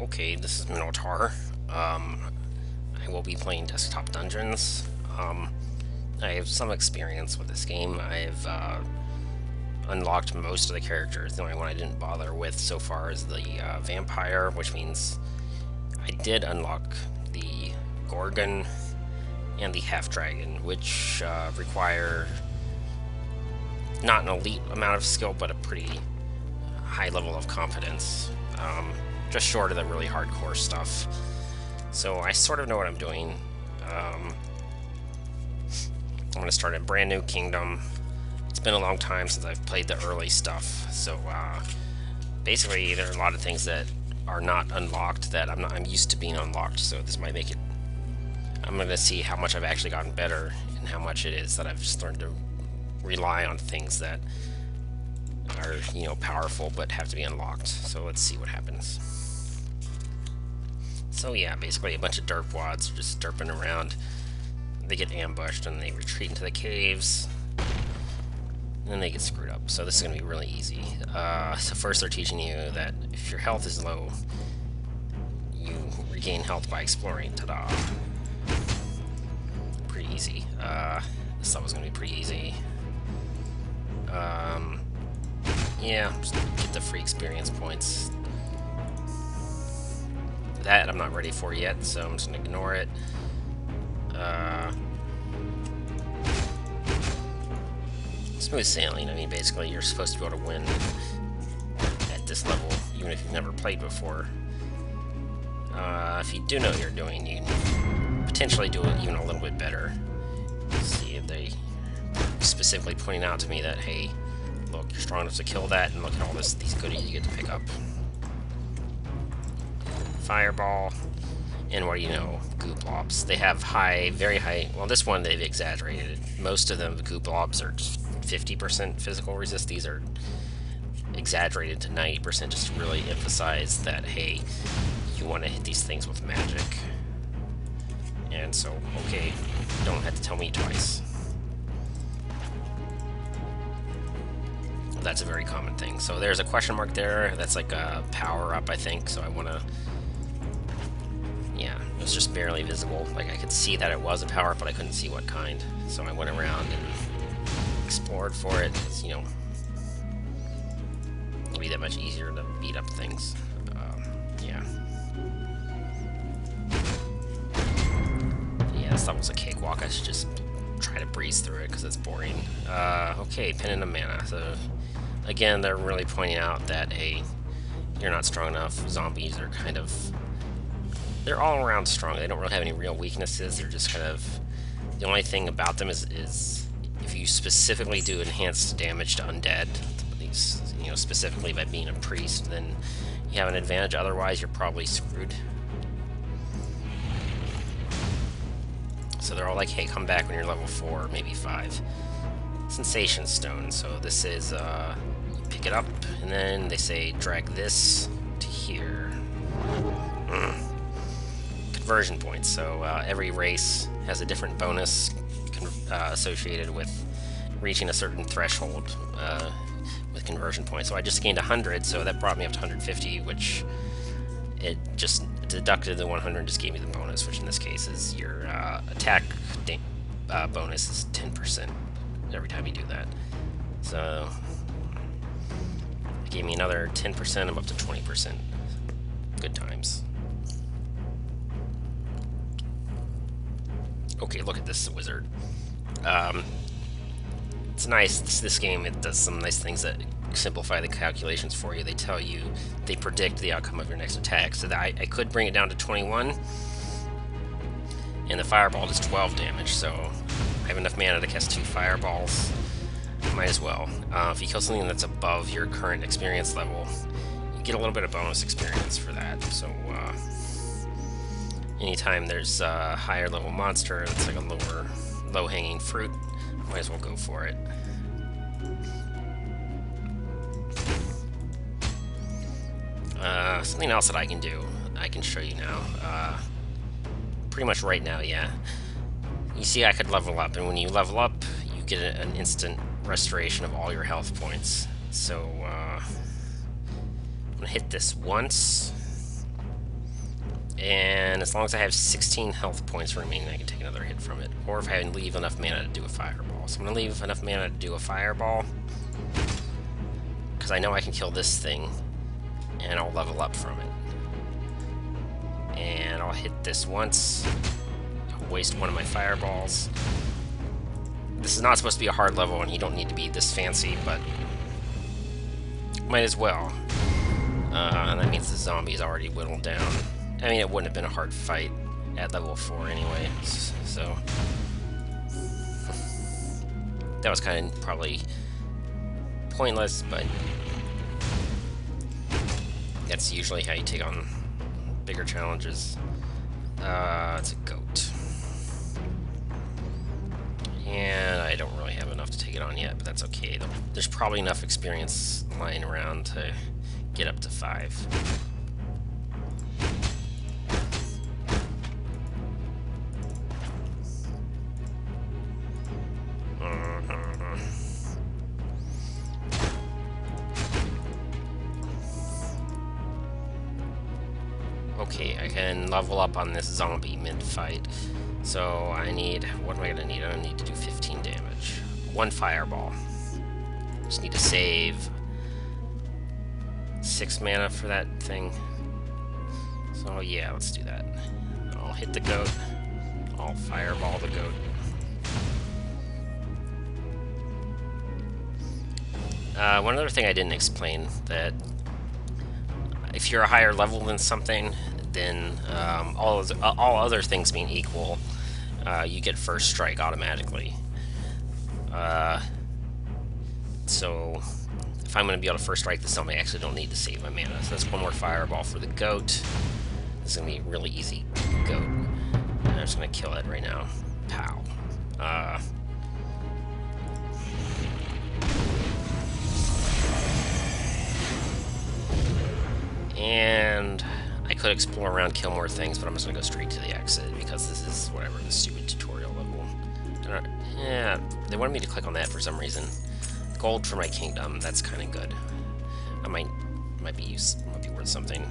Okay, this is MTaur. I will be playing desktop dungeons. I have some experience with this game. I've unlocked most of the characters. The only one I didn't bother with so far is the vampire, which means I did unlock the Gorgon and the half-dragon, which require not an elite amount of skill, but a pretty high level of confidence. Just short of the really hardcore stuff. So I sort of know what I'm doing. I'm going to start a brand new kingdom. It's been a long time since I've played the early stuff, so basically there are a lot of things that are not unlocked that I'm used to being unlocked, so this might make it... I'm going to see how much I've actually gotten better and how much it is that I've just learned to rely on things that are, you know, powerful but have to be unlocked. So let's see what happens. So yeah, basically a bunch of derpwads are just derping around. They get ambushed and they retreat into the caves. And then they get screwed up. So this is going to be really easy. So first they're teaching you that if your health is low, you regain health by exploring. Ta-da! Pretty easy. This thought was going to be pretty easy. Yeah, just get the free experience points. That I'm not ready for yet, so I'm just going to ignore it. Smooth sailing. I mean, basically, you're supposed to be able to win at this level, even if you've never played before. If you do know what you're doing, you can potentially do it even a little bit better. See if they specifically pointing out to me that, hey, look, you're strong enough to kill that, and look at all these goodies you get to pick up. Fireball, and what do you know? Goo blobs. They have very high... Well, this one they've exaggerated. Most of them, the goo blobs, are just 50% physical resist. These are exaggerated to 90% just to really emphasize that, hey, you want to hit these things with magic. And so, okay, you don't have to tell me twice. That's a very common thing. So there's a question mark there. That's like a power-up, I think. So I want to... Yeah, it was just barely visible. Like, I could see that it was a power-up, but I couldn't see what kind. So I went around and explored for it. It's, you know, it'll be that much easier to beat up things. Yeah. Yeah, this stuff was a cakewalk. I should just try to breeze through it because it's boring. Okay, pen and a mana. So, again, they're really pointing out that, hey, you're not strong enough. Zombies are kind of... They're all around strong. They don't really have any real weaknesses. They're just kind of... The only thing about them is if you specifically do enhanced damage to undead, you know, specifically by being a priest, then you have an advantage. Otherwise, you're probably screwed. So they're all like, hey, come back when you're level 4, maybe 5. Sensation Stone. So this is, you pick it up, and then they say drag this to here. Conversion points. So every race has a different bonus associated with reaching a certain threshold with conversion points. So I just gained 100, so that brought me up to 150, which it just deducted the 100 and just gave me the bonus, which in this case is your attack bonus is 10% every time you do that. So it gave me another 10%, I'm up to 20%. Good times. Okay, look at this wizard. It's nice, this game, it does some nice things that simplify the calculations for you. They tell you, they predict the outcome of your next attack. So that I could bring it down to 21, and the fireball does 12 damage, so I have enough mana to cast 2 fireballs. Might as well. If you kill something that's above your current experience level, you get a little bit of bonus experience for that. So, anytime there's a higher level monster that's like a low-hanging fruit, might as well go for it. Something else that I can do, I can show you now. Pretty much right now, yeah. You see I could level up, and when you level up, you get an instant restoration of all your health points. So, I'm gonna hit this once. And as long as I have 16 health points remaining, I can take another hit from it. Or if I leave enough mana to do a fireball. So I'm going to leave enough mana to do a fireball. Because I know I can kill this thing. And I'll level up from it. And I'll hit this once. I'll waste one of my fireballs. This is not supposed to be a hard level, and you don't need to be this fancy, but might as well. And that means the zombie is already whittled down. I mean, it wouldn't have been a hard fight at level 4 anyway, so... that was kind of probably pointless, but... that's usually how you take on bigger challenges. It's a goat. And I don't really have enough to take it on yet, but that's okay. There's probably enough experience lying around to get up to 5. Okay, I can level up on this zombie mid-fight. So I need... what am I gonna need? I need to do 15 damage. 1 fireball. Just need to save 6 mana for that thing. So yeah, let's do that. I'll hit the goat. I'll fireball the goat. One other thing I didn't explain, that if you're a higher level than something, then all other things being equal, you get first strike automatically. So if I'm going to be able to first strike this zombie, I actually don't need to save my mana. So that's 1 more fireball for the goat. This is going to be a really easy goat. I'm just going to kill it right now. Pow. And I could explore around, kill more things, but I'm just going to go straight to the exit because this is whatever, the stupid tutorial level. Yeah, they wanted me to click on that for some reason. Gold for my kingdom, that's kind of good. I might be worth something.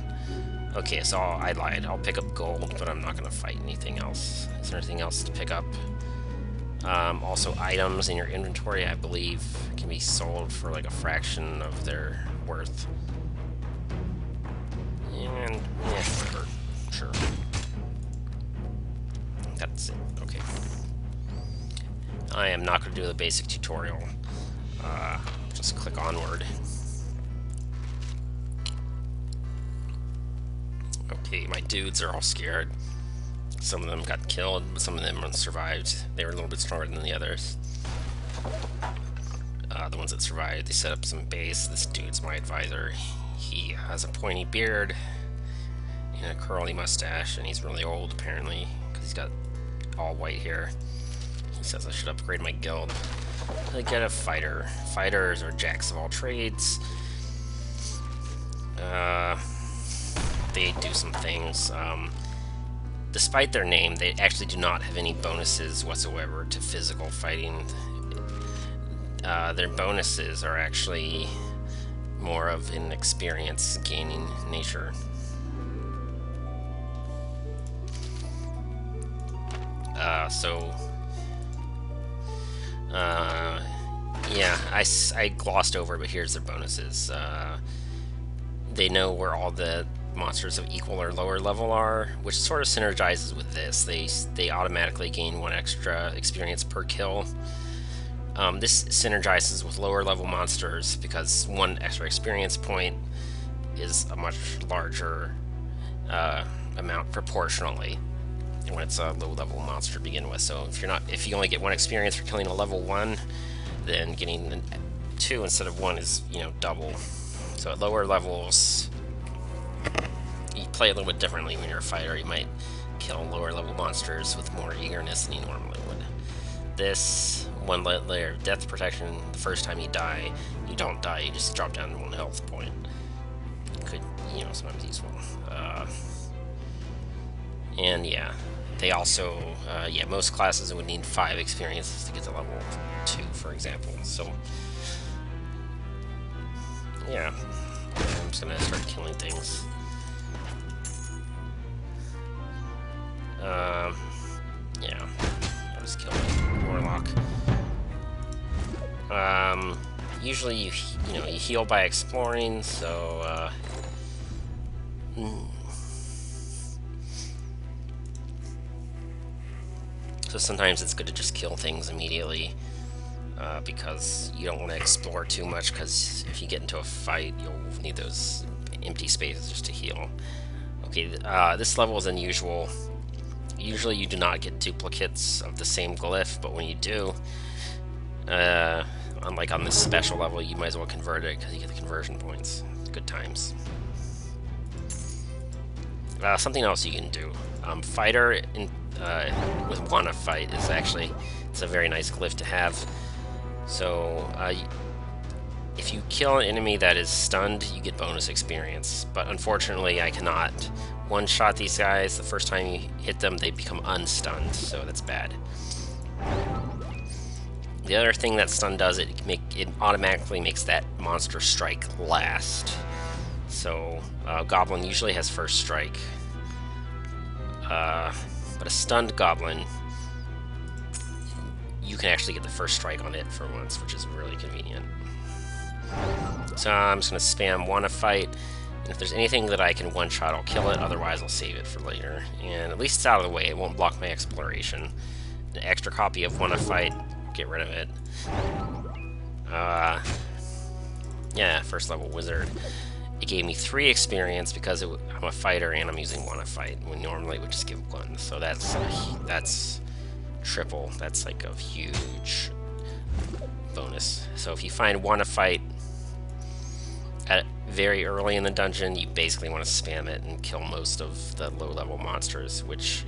Okay, so I lied. I'll pick up gold, but I'm not going to fight anything else. Is there anything else to pick up? Also, items in your inventory, I believe, can be sold for like a fraction of their worth. And, yeah, whatever. Sure. That's it. Okay. I am not going to do the basic tutorial. Just click onward. Okay, my dudes are all scared. Some of them got killed, but some of them survived. They were a little bit stronger than the others. The ones that survived, they set up some base. This dude's my advisor. He has a pointy beard and a curly mustache, and he's really old apparently because he's got all white hair. He says I should upgrade my guild. I get a fighter. Fighters are jacks of all trades. They do some things. Despite their name, they actually do not have any bonuses whatsoever to physical fighting. Their bonuses are actually more of an experience gaining nature. Yeah, I glossed over, but here's their bonuses. They know where all the monsters of equal or lower level are, which sort of synergizes with this. They automatically gain 1 extra experience per kill. This synergizes with lower level monsters because 1 extra experience point is a much larger amount proportionally when it's a low level monster to begin with. So if you only get 1 experience for killing a level 1, then getting 2 instead of 1 is, double. So at lower levels, you play a little bit differently when you're a fighter. You might kill lower level monsters with more eagerness than you normally would. This 1 layer of death protection, the first time you die, you don't die, you just drop down to 1 health point. Could, sometimes useful. And yeah, they also, most classes would need 5 experiences to get to level 2, for example. So, yeah, I'm just gonna start killing things. Yeah, I'll just kill the warlock. Usually you heal by exploring, so so sometimes it's good to just kill things immediately, because you don't want to explore too much, because if you get into a fight, you'll need those empty spaces just to heal. Okay, this level is unusual. Usually you do not get duplicates of the same glyph, but when you do, unlike on this special level, you might as well convert it because you get the conversion points. Good times. Something else you can do. Fighter with wanna fight is actually, it's a very nice glyph to have. So if you kill an enemy that is stunned, you get bonus experience. But unfortunately, I cannot one-shot these guys. The first time you hit them, they become unstunned, so that's bad. The other thing that stun does, it automatically makes that monster strike last. So Goblin usually has first strike, but a stunned Goblin, you can actually get the first strike on it for once, which is really convenient. So I'm just going to spam wanna fight, and if there's anything that I can one-shot, I'll kill it, otherwise I'll save it for later. And at least it's out of the way, it won't block my exploration. An extra copy of wanna fight, get rid of it. Yeah, first level wizard. It gave me 3 experience because I'm a fighter and I'm using wanna fight, when normally it would just give 1. So that's triple. That's like a huge bonus. So if you find wanna fight very early in the dungeon, you basically want to spam it and kill most of the low-level monsters, which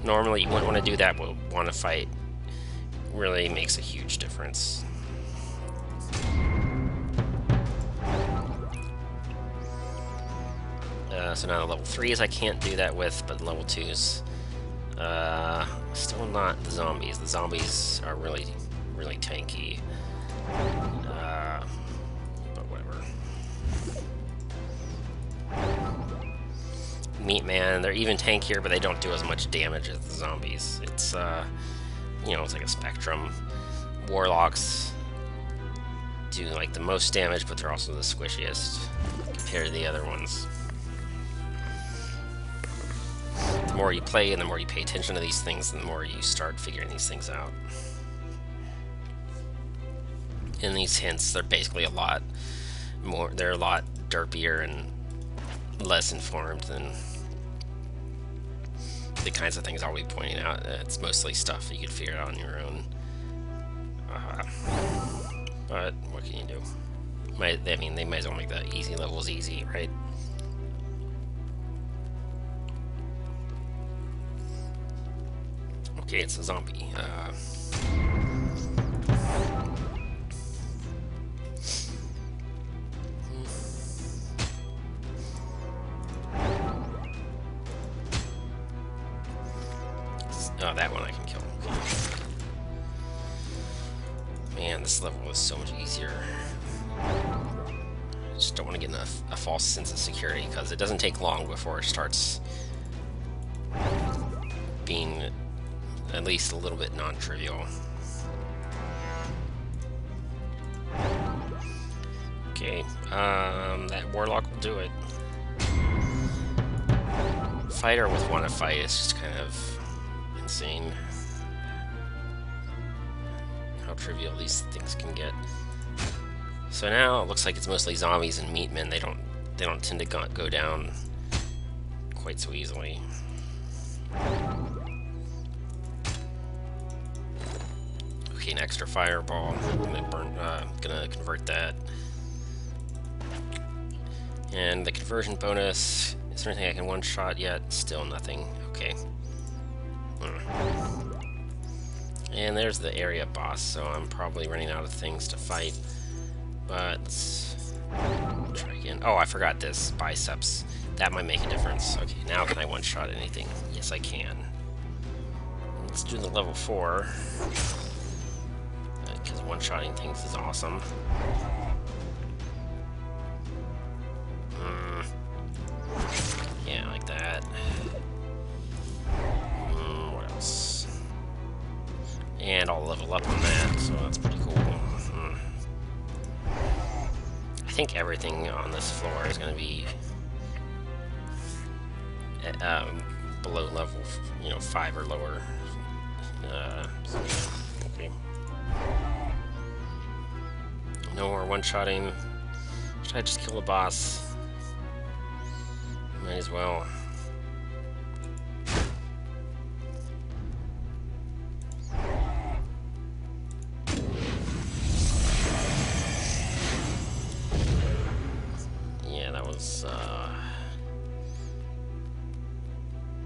normally you wouldn't want to do that, but wanna fight really makes a huge difference. So now the level 3s I can't do that with, but level 2s, still not the zombies. The zombies are really, really tanky. But whatever. Meatman, they're even tankier, but they don't do as much damage as the zombies. It's, you know, it's like a spectrum. Warlocks do like the most damage, but they're also the squishiest compared to the other ones. The more you play and the more you pay attention to these things, the more you start figuring these things out. And these hints, they're basically a lot more, they're a lot derpier and less informed than the kinds of things I'll be pointing out. It's mostly stuff you could figure out on your own. But what can you do? I mean, they might as well make the easy levels easy, right? Okay, it's a zombie. Oh, that one I can kill. Okay. Man, this level is so much easier. I just don't want to get a false sense of security, because it doesn't take long before it starts being at least a little bit non-trivial. Okay, that warlock will do it. Fighter with wanna fight is just kind of insane. How trivial these things can get. So now it looks like it's mostly zombies and meatmen. They don't tend to go down quite so easily. Okay, an extra fireball. I'm gonna convert that. And the conversion bonus. Is there anything I can one-shot yet? Still nothing. Okay. And there's the area boss, so I'm probably running out of things to fight. But let's try again. Oh, I forgot this. Biceps. That might make a difference. Okay, now can I one-shot anything? Yes, I can. Let's do the level 4. Because one-shotting things is awesome. Yeah, like that. level up on that, so that's pretty cool. I think everything on this floor is going to be at, below level, 5 or lower. Okay. No more one-shotting. Should I just kill the boss? Might as well. Yeah, that was,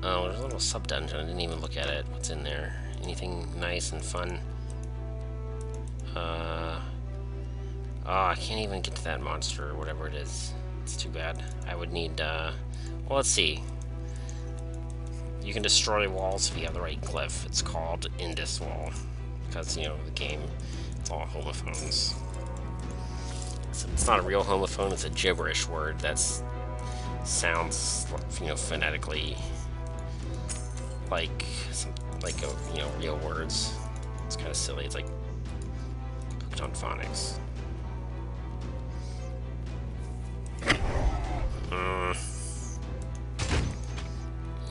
oh, there's a little sub-dungeon. I didn't even look at it. What's in there? Anything nice and fun? Oh, I can't even get to that monster or whatever it is. It's too bad. I would need, well, let's see. You can destroy walls if you have the right glyph. It's called Indus Wall. Because, the game, it's all homophones. So it's not a real homophone, it's a gibberish word that sounds, phonetically like real words. It's kind of silly. It's like hooked on phonics.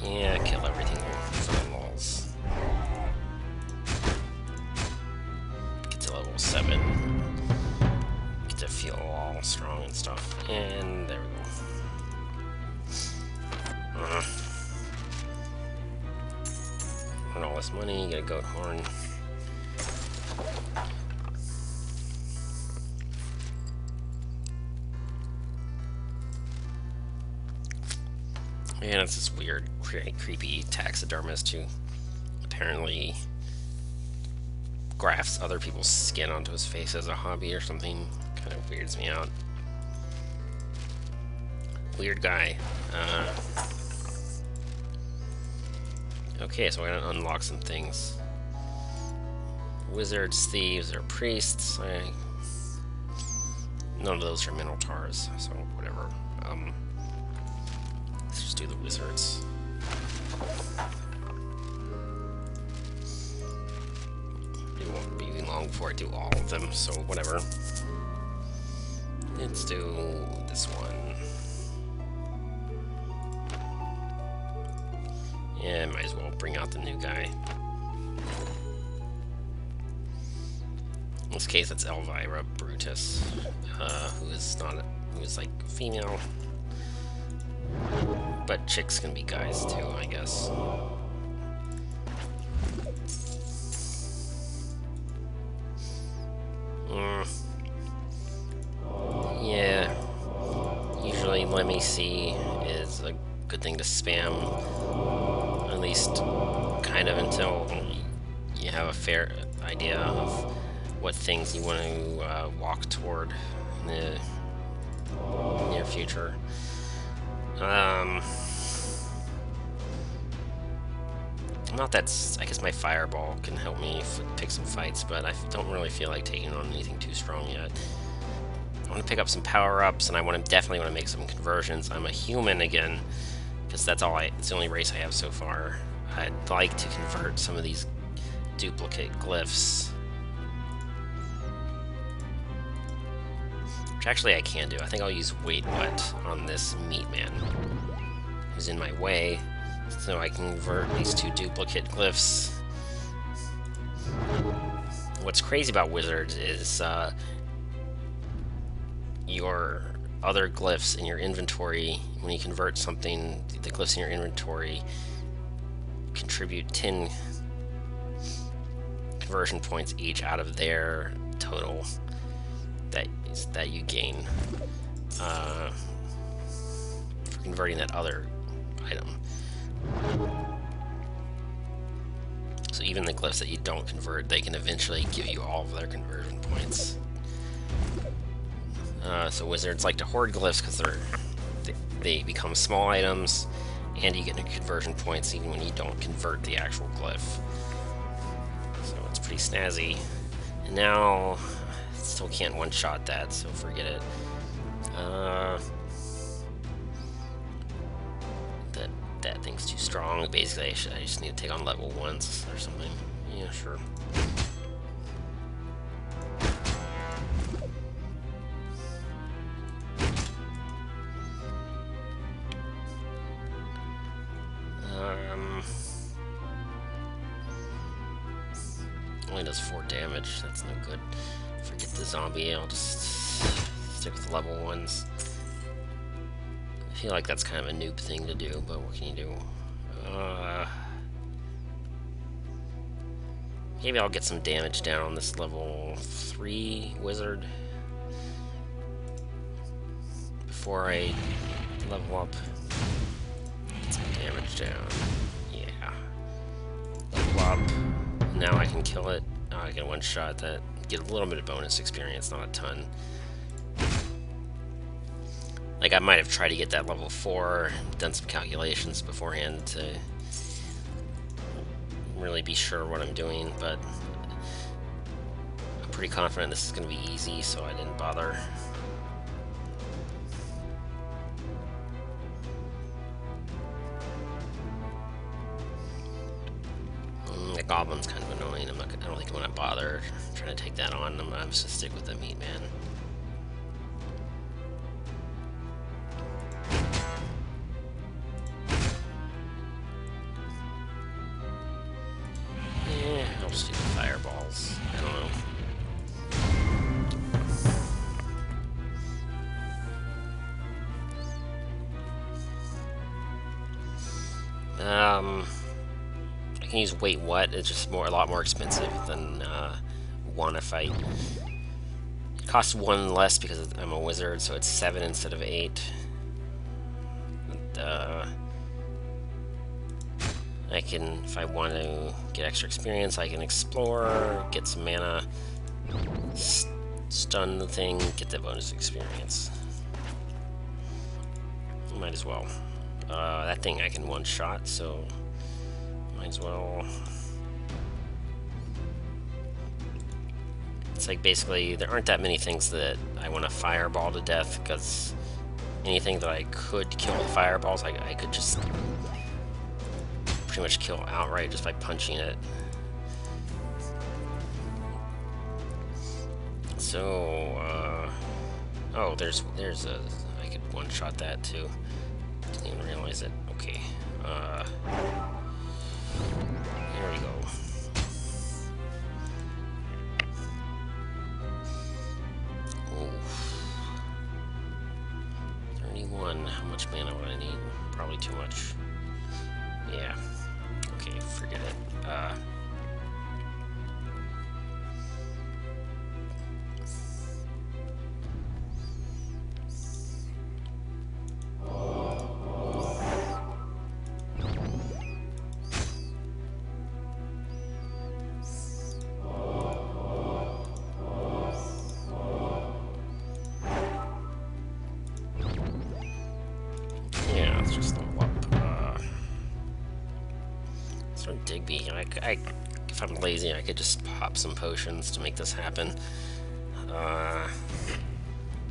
Yeah, kill everything from the walls. Get to level 7. Get to feel all strong and stuff. And there we go. Earn all this money, get a goat horn. And it's this weird, creepy taxidermist who apparently grafts other people's skin onto his face as a hobby or something. Kind of weirds me out. Weird guy. Okay, so we're gonna unlock some things. Wizards, thieves, or priests. None of those are MTaurs, so whatever. Let's just do the wizards. It won't be long before I do all of them, so whatever. Let's do this one. Yeah, might as well bring out the new guy. In this case, it's Elvira Brutus, who is like female. But chicks can be guys too, I guess. Yeah. Usually, let me see is a good thing to spam. At least, kind of until you have a fair idea of what things you want to walk toward in the near future. Not that I guess my fireball can help me pick some fights, but I don't really feel like taking on anything too strong yet. I want to pick up some power-ups, and I definitely want to make some conversions. I'm a human again, because it's the only race I have so far. I'd like to convert some of these duplicate glyphs. Which actually I can do. I think I'll use Wait What on this meat man, who's in my way, so I can convert these 2 duplicate glyphs. What's crazy about wizards is your other glyphs in your inventory, when you convert something, the glyphs in your inventory contribute 10 conversion points each out of their total that you gain for converting that other item. So even the glyphs that you don't convert, they can eventually give you all of their conversion points. So wizards like to hoard glyphs because they become small items, and you get conversion points even when you don't convert the actual glyph. So it's pretty snazzy. And now, still can't one-shot that, so forget it. That thing's too strong. Basically, I just need to take on level once or something. Yeah, sure. only does 4 damage. That's no good. Forget the zombie. I'll just stick with the level 1s. I feel like that's kind of a noob thing to do, but what can you do? Maybe I'll get some damage down on this level 3 wizard before I level up. Get some damage down. Yeah. Level up. Now I can kill it. Oh, I get one shot that. Get a little bit of bonus experience, not a ton. Like, I might have tried to get that level 4, done some calculations beforehand to really be sure what I'm doing, but I'm pretty confident this is going to be easy, so I didn't bother. The goblin's kind of annoying. I don't think I'm going to bother trying to take that on. I'm just going to stick with the meat man. I'll just do the fireballs. I don't know. I can use wait what. It's just a lot more expensive than wanna fight. It costs 1 less because I'm a wizard, so it's 7 instead of 8. And, I can, if I want to get extra experience, I can explore, get some mana, stun the thing, get the bonus experience. Might as well. That thing I can one-shot, so might as well. It's like basically there aren't that many things that I want to fireball to death, because anything that I could kill with fireballs, I could just pretty much kill outright just by punching it. So, oh, there's a, I could one-shot that too. Didn't even realize it. Okay, there we go. Oh, 31. How much mana would I need? Probably too much. Yeah. Okay, forget it. Yeah, let's just level up. Digby. If I'm lazy, I could just pop some potions to make this happen. Let's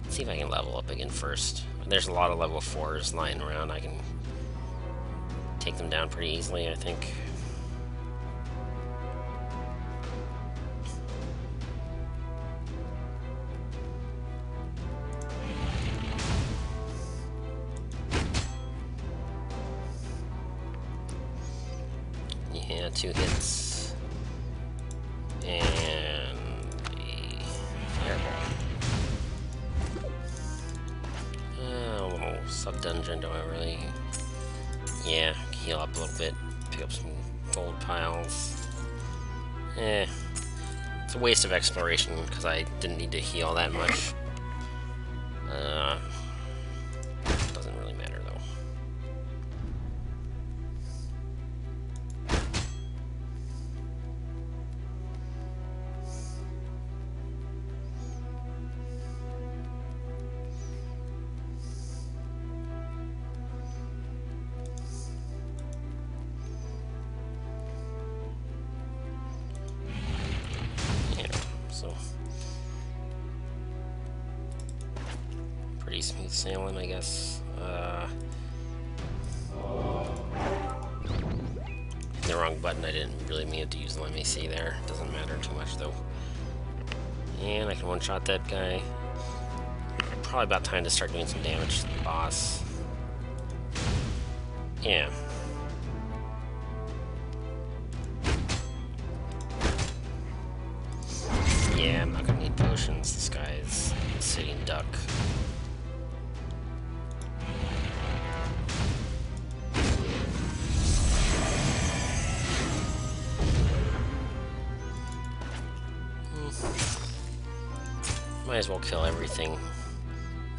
see if I can level up again first. There's a lot of level 4s lying around. I can take them down pretty easily, I think. Yeah, 2 hits. And a fireball. A little sub-dungeon, do I really? Yeah, heal up a little bit, pick up some gold piles. It's a waste of exploration because I didn't need to heal that much. Doesn't really matter though. Pretty smooth sailing, I guess. The wrong button. I didn't really mean to use the MAC there. Doesn't matter too much though. And I can one-shot that guy. Probably about time to start doing some damage to the boss. Yeah. Yeah, I'm not gonna need potions. This guy's a sitting duck. Might as well kill everything.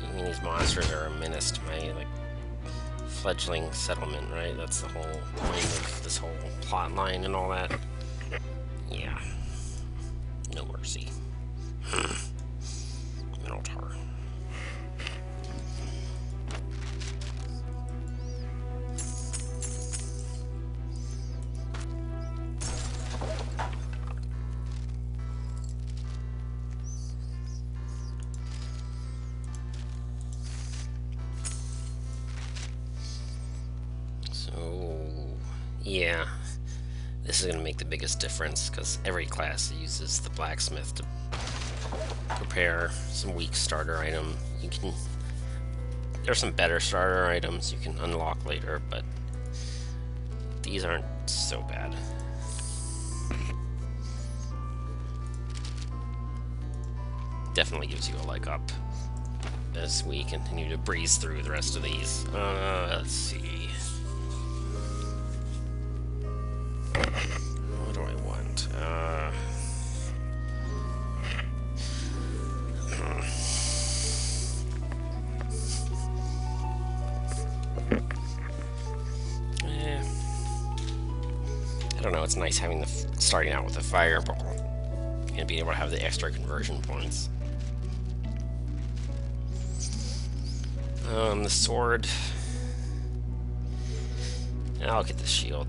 I mean, these monsters are a menace to my, like, fledgling settlement, right? That's the whole point of this whole plot line and all that. Yeah. No mercy. MTaur. Yeah, this is going to make the biggest difference because every class uses the blacksmith to prepare some weak starter item. There's some better starter items you can unlock later, but these aren't so bad. Definitely gives you a leg up as we continue to breeze through the rest of these. Let's see. What do I want? I don't know, it's nice having starting out with a fireball and being able to have the extra conversion points. The sword. I'll get the shield.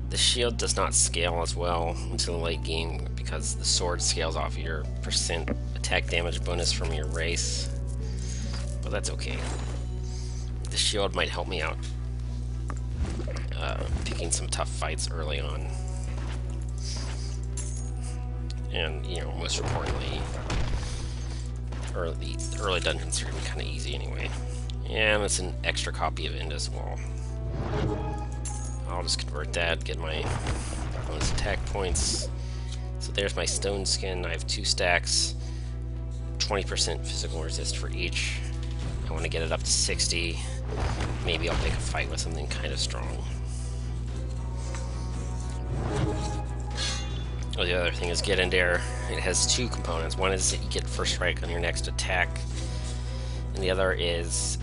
The shield does not scale as well until the late game because the sword scales off your percent attack damage bonus from your race. But that's okay. The shield might help me out picking some tough fights early on. And, you know, most importantly, the early dungeons are going to be kind of easy anyway. And it's an extra copy of End as well. I'll just convert that, get my bonus attack points. So there's my stone skin. I have 2 stacks, 20% physical resist for each. I want to get it up to 60. Maybe I'll pick a fight with something kind of strong. Oh, the other thing is Get in there. It has 2 components. One is that you get first strike on your next attack, and the other is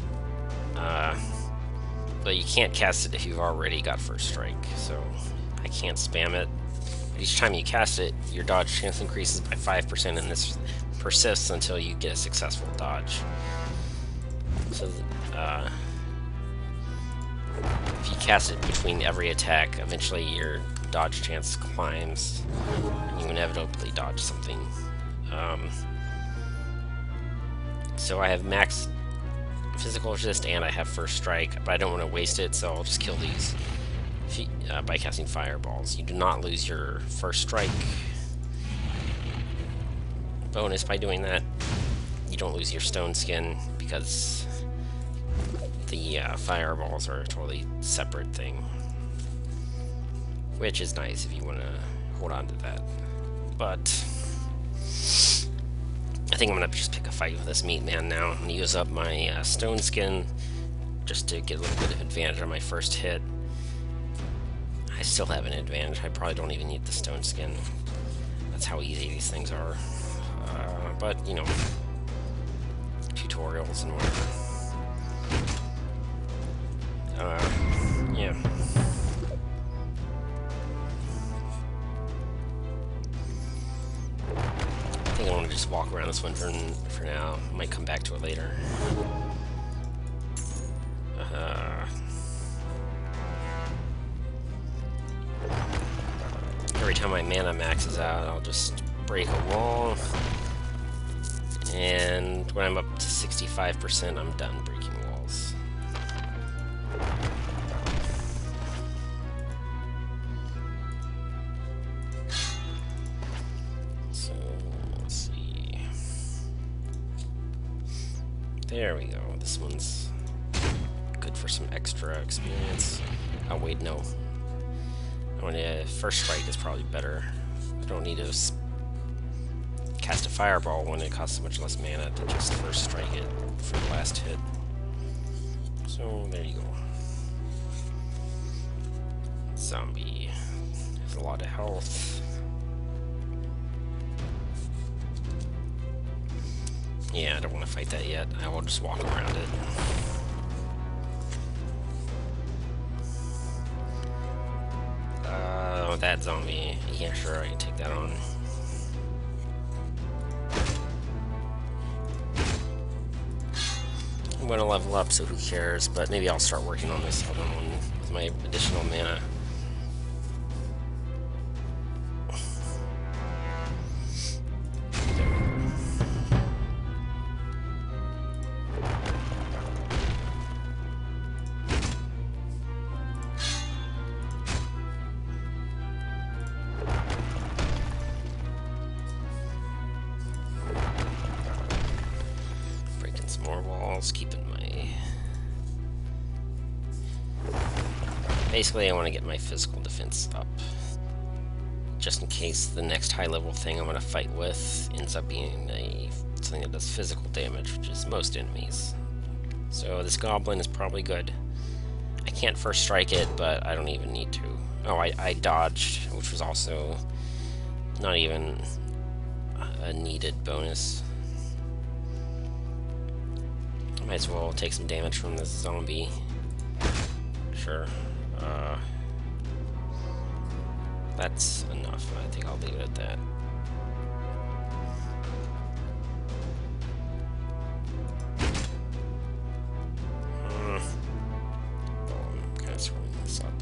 but you can't cast it if you've already got first strike, so I can't spam it. But each time you cast it, your dodge chance increases by 5%, and this persists until you get a successful dodge. So if you cast it between every attack, eventually your dodge chance climbs, and you inevitably dodge something. So I have max physical resist and I have first strike, but I don't want to waste it, so I'll just kill these by casting fireballs. You do not lose your first strike bonus by doing that. You don't lose your stone skin because the fireballs are a totally separate thing, which is nice if you want to hold on to that. But I think I'm going to just pick a fight with this meat man now. I'm going to use up my stone skin just to get a little bit of advantage on my first hit. I still have an advantage. I probably don't even need the stone skin. That's how easy these things are. But, you know, tutorials and whatever. Yeah. I think I want to just walk around this one for now. I might come back to it later. Every time my mana maxes out, I'll just break a wall. And when I'm up to 65%, I'm done breaking walls. So, let's see. There we go. This one's good for some extra experience. Oh, wait, no. First strike is probably better. I don't need to cast a fireball when it costs so much less mana to just first strike it for the last hit. So there you go. Zombie has a lot of health. Yeah, I don't want to fight that yet. I will just walk around it. That zombie. Yeah, sure, I can take that on. I'm gonna level up, so who cares? But maybe I'll start working on this other one with my additional mana. Keeping my... Basically, I want to get my physical defense up. Just in case the next high-level thing I'm going to fight with ends up being something that does physical damage, which is most enemies. So this goblin is probably good. I can't first strike it, but I don't even need to. Oh, I dodged, which was also not even a needed bonus. Might as well take some damage from this zombie. Sure. That's enough. I think I'll leave it at that. I'm kind of screwing this up.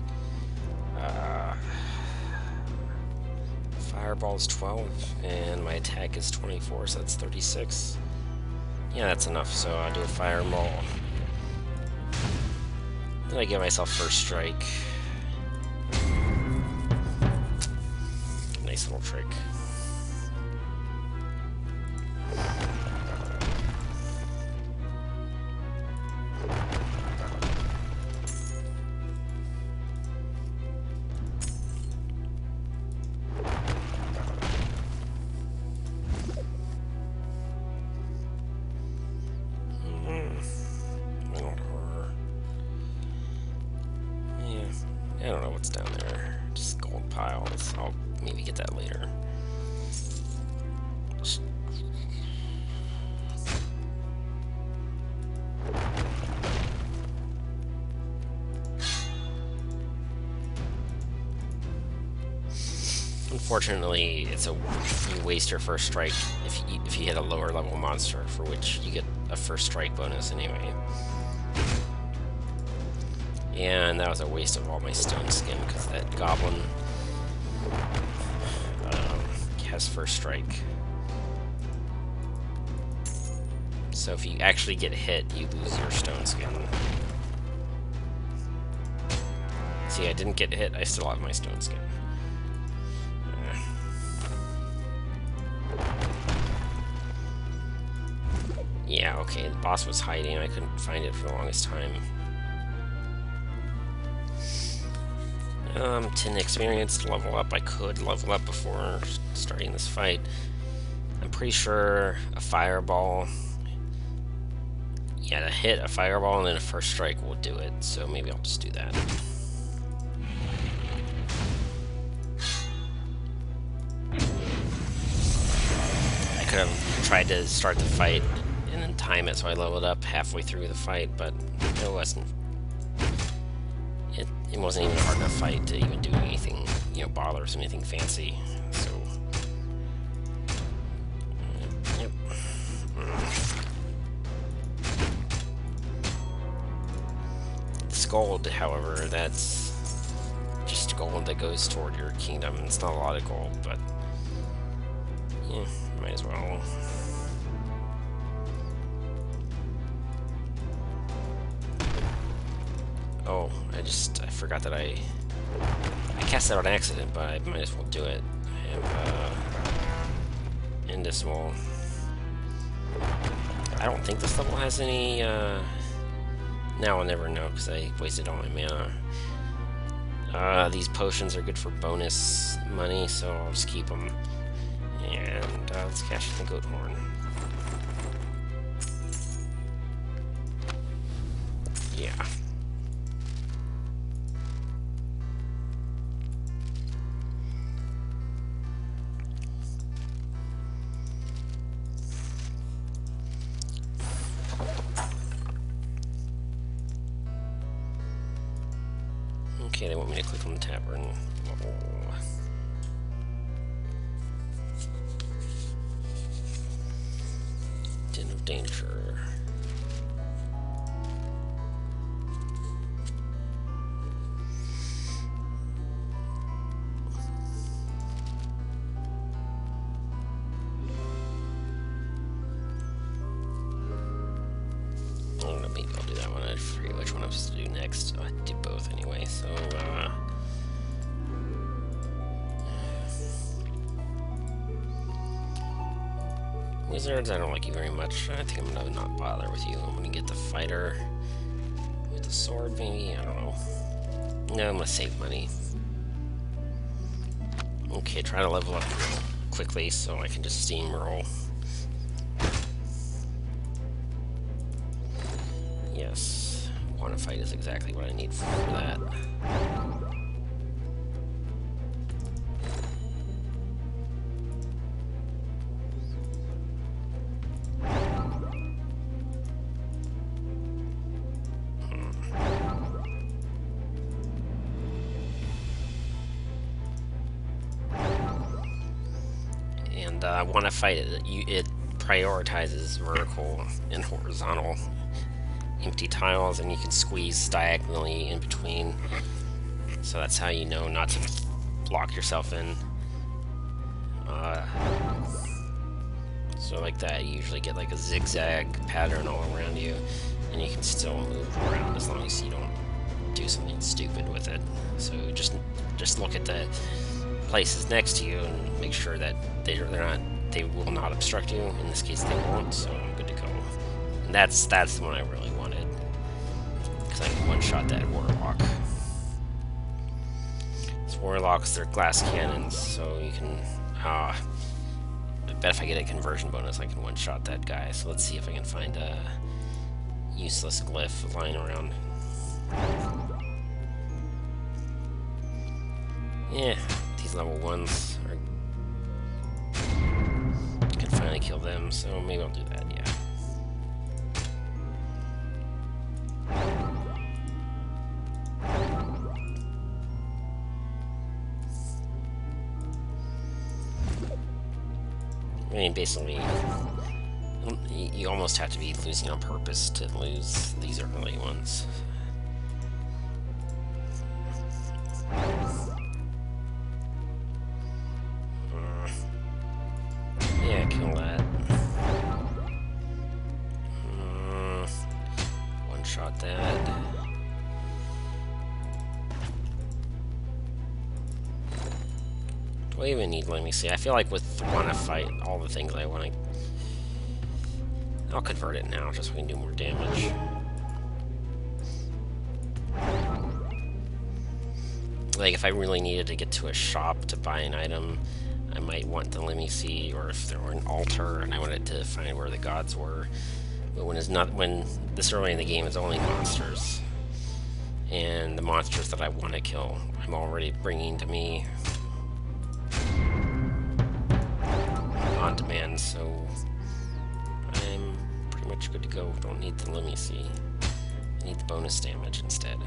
Fireball is 12, and my attack is 24, so that's 36. Yeah, that's enough, so I'll do a fireball. Then I give myself first strike. Nice little trick. I don't know what's down there. Just gold piles. I'll maybe get that later. Unfortunately, it's you waste your first strike if you hit a lower level monster, for which you get a first strike bonus anyway. And that was a waste of all my stone skin, because that goblin has first strike. So if you actually get hit, you lose your stone skin. See, I didn't get hit, I still have my stone skin. Yeah, okay, the boss was hiding, I couldn't find it for the longest time. 10 experience to level up. I could level up before starting this fight. I'm pretty sure a fireball... Yeah, to hit a fireball and then a first strike will do it, so maybe I'll just do that. I could have tried to start the fight and then time it so I leveled up halfway through the fight, but it wasn't. It wasn't even a hard enough fight to even do anything, you know, bothersome, anything fancy. So, yep. This gold, however, that's just gold that goes toward your kingdom. It's not a lot of gold, but yeah, might as well. Oh, I forgot that I cast that on accident, but I might as well do it. I have, end this wall. I don't think this level has any, now I'll never know, because I wasted all my mana. These potions are good for bonus money, so I'll just keep them. And let's cash the goat horn. Yeah. Okay, they want me to click on the tavern. Oh. Den of danger. Maybe I'll do that one. I forget which one I'm supposed to do next. I did both anyway, so Wizards, I don't like you very much. I think I'm gonna not bother with you. I'm gonna get the fighter with the sword, maybe? I don't know. No, I'm gonna save money. Okay, try to level up quickly so I can just steamroll. Yes, want to fight is exactly what I need for that. And want to fight it. It prioritizes vertical and horizontal empty tiles, and you can squeeze diagonally in between, so that's how you know not to lock yourself in. So like that, you usually get like a zigzag pattern all around you, and you can still move around as long as you don't do something stupid with it. So just look at the places next to you and make sure that they will not obstruct you. In this case, they won't, so I'm good to go. And that's the one I really wanted, because I can one-shot that warlock. These warlocks, they're glass cannons, so you can. I bet if I get a conversion bonus, I can one-shot that guy. So let's see if I can find a useless glyph lying around. Yeah, these level 1s are. I can finally kill them, so maybe I'll do that. Yeah. I mean, basically, you almost have to be losing on purpose to lose these early ones. Yeah, kill that. One-shot that. Do I even need, let me see. I feel like with wanna fight, all the things I want to... I'll convert it now, just so we can do more damage. Like, if I really needed to get to a shop to buy an item, I might want the Limicy, or if there were an altar and I wanted to find where the gods were. But when this early in the game, it's only monsters. And the monsters that I want to kill, I'm already bringing to me on demand, so I'm pretty much good to go. Don't need the Limicy. I need the bonus damage instead.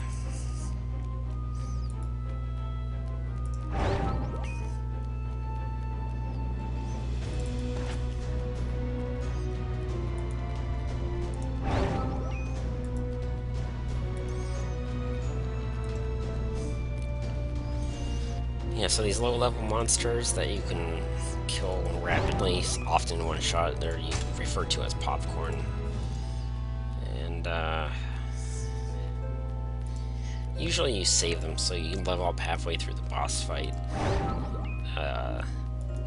Yeah, so these low-level monsters that you can kill rapidly, often in one shot, they're referred to as popcorn. And usually you save them so you level up halfway through the boss fight.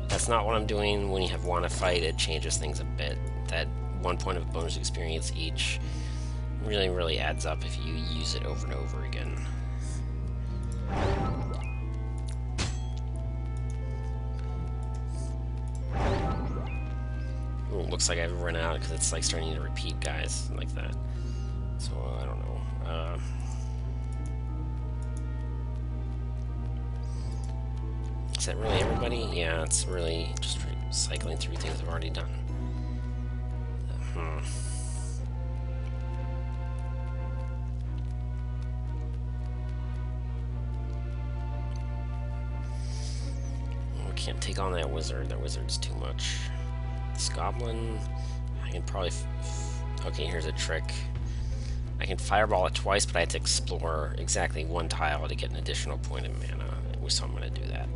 That's not what I'm doing. When you have wanna fight, it changes things a bit. That 1 point of bonus experience each really adds up if you use it over and over again. it looks like I've run out because it's like starting to repeat guys like that. So I don't know. Is that really everybody? Yeah, it's really just cycling through things I've already done. Can't take on that wizard. That wizard's too much. This goblin, I can probably... okay, here's a trick. I can fireball it twice, but I have to explore exactly one tile to get an additional point of mana, so I'm going to do that.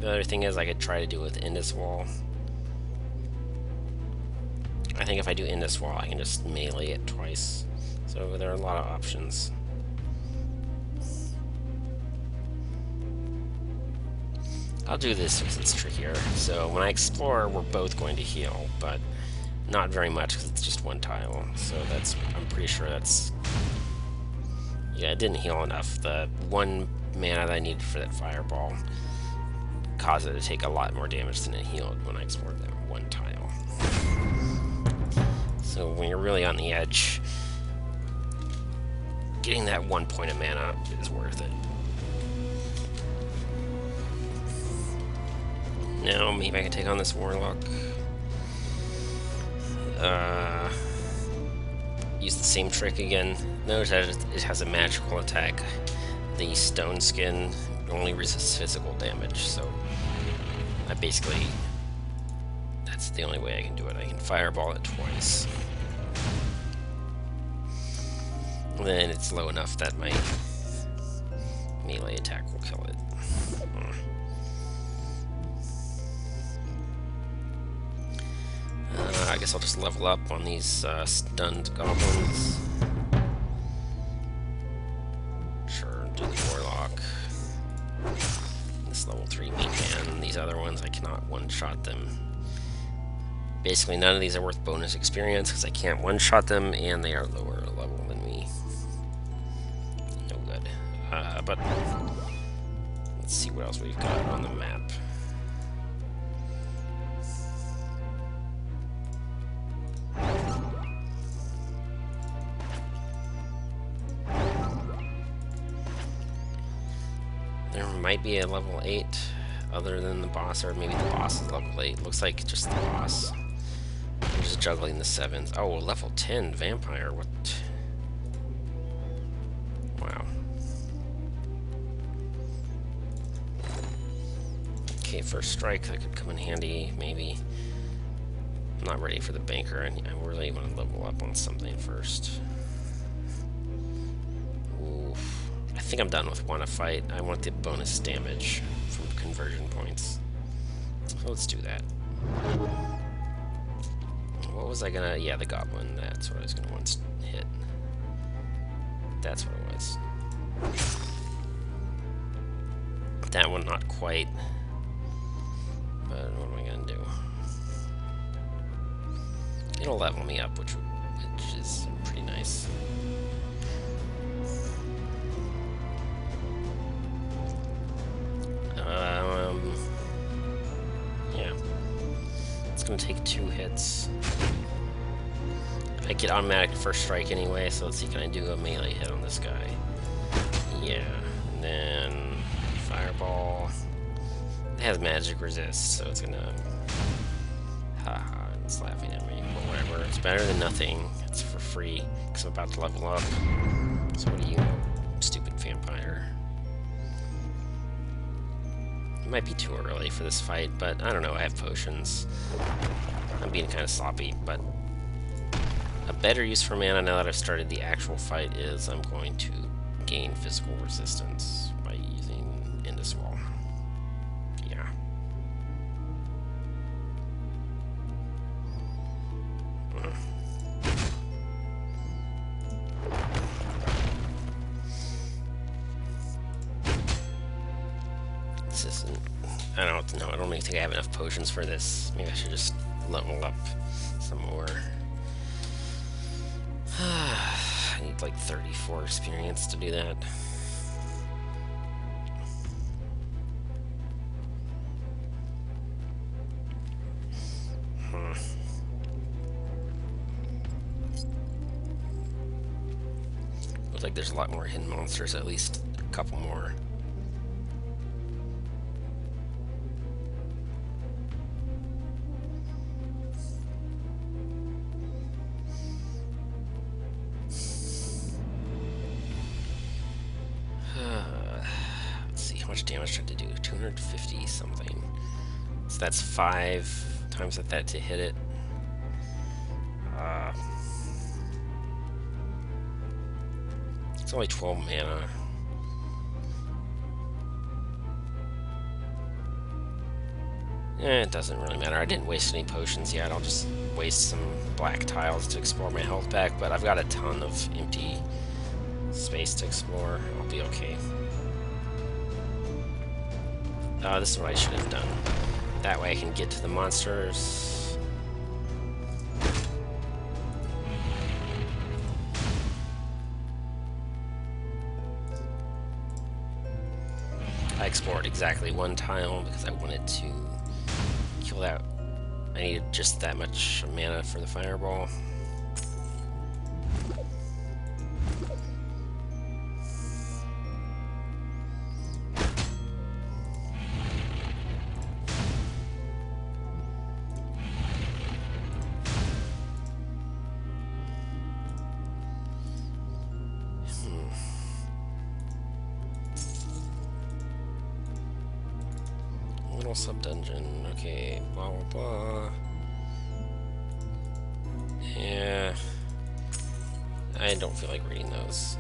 The other thing is I could try to do it with Indus Wall. I think if I do Indus Wall, I can just melee it twice. So there are a lot of options. I'll do this because it's trickier. So when I explore, we're both going to heal, but not very much because it's just one tile. So that's, I'm pretty sure that's... yeah, it didn't heal enough. The one mana that I needed for that fireball caused it to take a lot more damage than it healed when I explored that one tile. So when you're really on the edge, getting that 1 point of mana is worth it. Now, maybe I can take on this warlock. Use the same trick again. Notice that it has a magical attack. The stone skin only resists physical damage, so I basically... that's the only way I can do it. I can fireball it twice. And then it's low enough that my melee attack will kill it. I guess I'll just level up on these stunned goblins. Sure, do the warlock. This level 3 meat man. These other ones, I cannot one-shot them. Basically, none of these are worth bonus experience because I can't one-shot them, and they are lower level than me. No good. But let's see what else we've got on the map. There might be a level 8 other than the boss, or maybe the boss is level 8. Looks like just the boss. I'm just juggling the 7s. Oh, level 10 vampire. What? Wow. Okay, first strike, that could come in handy, maybe. I'm not ready for the banker. I really want to level up on something first. Oof. I think I'm done with wanna fight. I want the bonus damage from conversion points. So let's do that. What was I gonna... yeah, the goblin. That's what I was gonna once hit. That's what it was. That one not quite. But what am I gonna do? It'll level me up, which is pretty nice. Yeah. It's gonna take 2 hits. I get automatic first strike anyway, so let's see, can I do a melee hit on this guy? Yeah. And then fireball. It has magic resist, so it's gonna... haha, it's laughing at me. But whatever, it's better than nothing. It's for free, because I'm about to level up. So what do you know, stupid vampire? It might be too early for this fight, but I don't know, I have potions. I'm being kind of sloppy, but a better use for mana now that I've started the actual fight is I'm going to gain physical resistance by using Indus Wall. Yeah. This isn't... I don't know. I don't even think I have enough potions for this. Maybe I should just level up some more. I need like 34 experience to do that. there's a lot more hidden monsters, at least a couple more. Let's see, how much damage did I do? 250 something. So that's 5 times that to hit it. It's only 12 mana. It doesn't really matter. I didn't waste any potions yet. I'll just waste some black tiles to explore my health back, but I've got a ton of empty space to explore. I'll be okay. This is what I should have done. That way I can get to the monsters. I explored exactly one tile because I wanted to kill that. I needed just that much mana for the fireball. Little sub-dungeon, okay, blah blah blah. Yeah, I don't feel like reading those.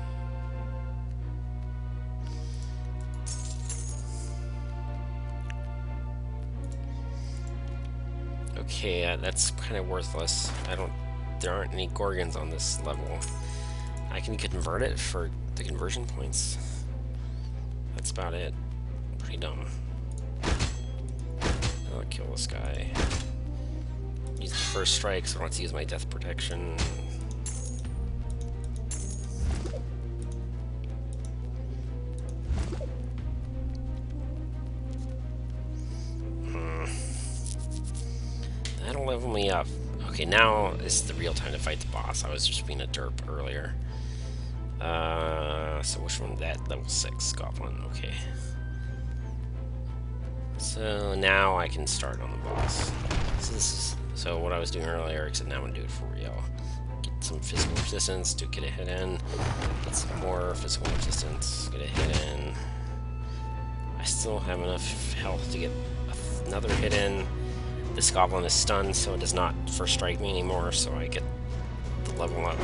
Okay, that's kind of worthless. There aren't any Gorgons on this level. I can convert it for the conversion points. That's about it. Pretty dumb. I'll kill this guy. Use the first strike, so I don't have to use my death protection. That'll level me up. Okay, now is the real time to fight the boss. I was just being a derp earlier. So which one? That level 6 goblin. Okay. So now I can start on the boss. So what I was doing earlier, except now I'm gonna do it for real. Get some physical resistance to get a hit in. Get some more physical resistance. Get a hit in. I still have enough health to get another hit in. This goblin is stunned, so it does not first strike me anymore. So I get the level up.